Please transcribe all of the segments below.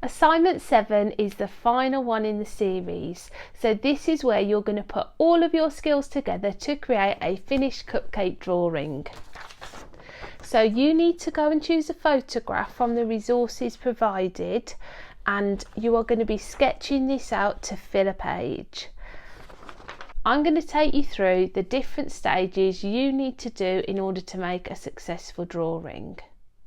Assignment 7 is the final one in the series, so this is where you're going to put all of your skills together to create a finished cupcake drawing. So you need to go and choose a photograph from the resources provided, and you are going to be sketching this out to fill a page. I'm going to take you through the different stages you need to do in order to make a successful drawing.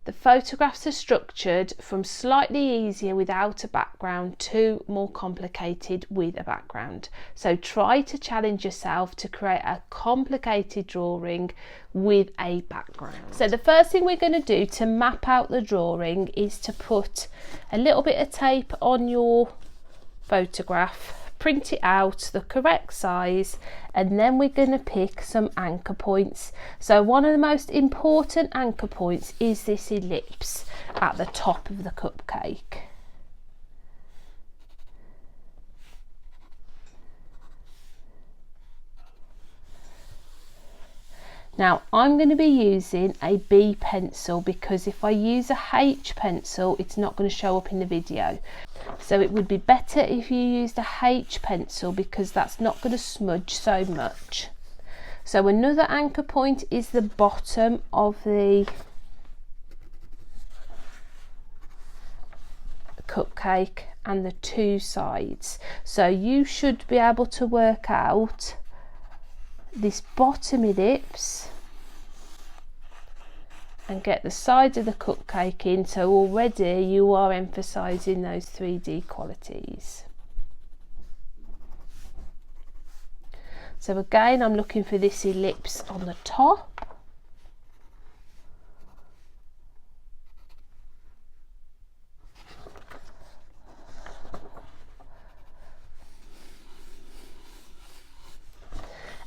The photographs are structured from slightly easier without a background to more complicated with a background. So try to challenge yourself to create a complicated drawing with a background. So the first thing we're going to do to map out the drawing is to put a little bit of tape on your photograph, print it out the correct size, and then we're going to pick some anchor points. So one of the most important anchor points is this ellipse at the top of the cupcake. Now I'm going to be using a B pencil because if I use a H pencil it's not going to show up in the video. So it would be better if you used a H pencil because that's not going to smudge so much. So another anchor point is the bottom of the cupcake and the two sides. So you should be able to work out this bottom ellipse and get the sides of the cupcake in, so already you are emphasising those 3D qualities. So again I'm looking for this ellipse on the top.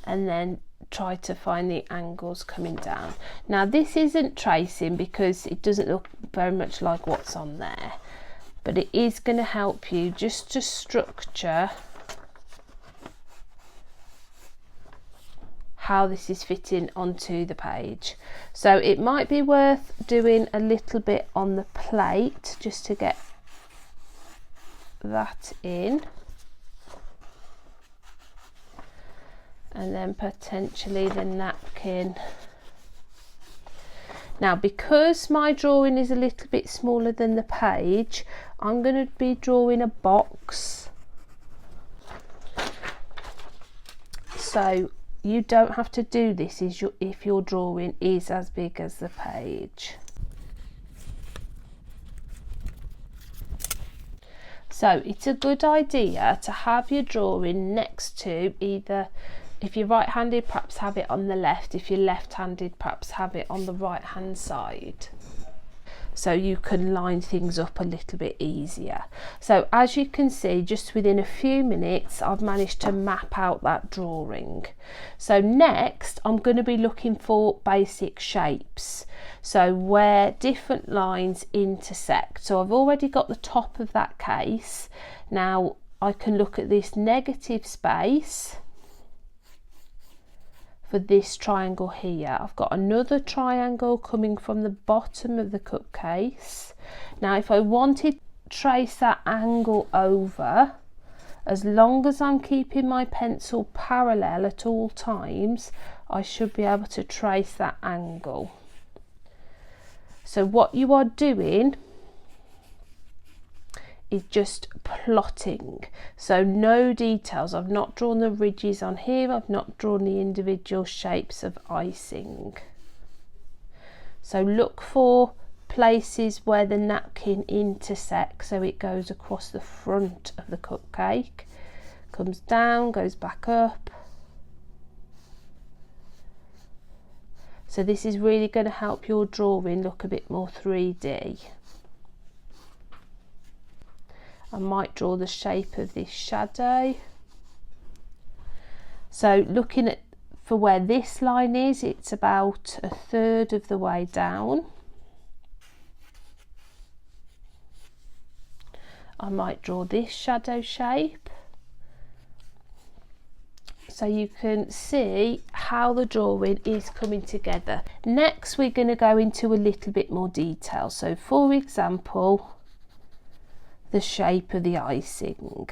And then try to find the angles coming down. Now this isn't tracing because it doesn't look very much like what's on there, but it is going to help you just to structure how this is fitting onto the page. So it might be worth doing a little bit on the plate just to get that in. And then potentially the napkin. Now because my drawing is a little bit smaller than the page, I'm going to be drawing a box. So you don't have to do this if your drawing is as big as the page. So it's a good idea to have your drawing next to either, if you're right-handed, perhaps have it on the left. If you're left-handed, perhaps have it on the right-hand side. So you can line things up a little bit easier. So as you can see, just within a few minutes, I've managed to map out that drawing. So next, I'm going to be looking for basic shapes. So where different lines intersect. So I've already got the top of that case. Now I can look at this negative space for this triangle here. I've got another triangle coming from the bottom of the cupcake. Now if I wanted to trace that angle over, as long as I'm keeping my pencil parallel at all times, I should be able to trace that angle. So what you are doing is just plotting, so no details. I've not drawn the ridges on here, I've not drawn the individual shapes of icing. So look for places where the napkin intersects, so it goes across the front of the cupcake, comes down, goes back up. So this is really going to help your drawing look a bit more 3D. I might draw the shape of this shadow. So looking at for where this line is, it's about a third of the way down. I might draw this shadow shape. So you can see how the drawing is coming together. Next we're going to go into a little bit more detail. So for example, the shape of the icing.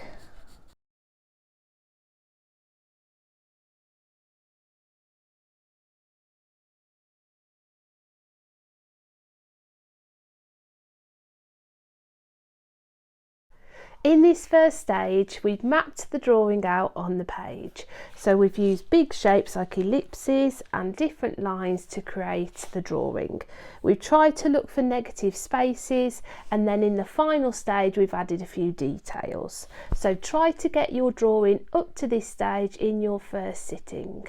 In this first stage, we've mapped the drawing out on the page. So we've used big shapes like ellipses and different lines to create the drawing. We've tried to look for negative spaces, and then in the final stage we've added a few details. So try to get your drawing up to this stage in your first sitting.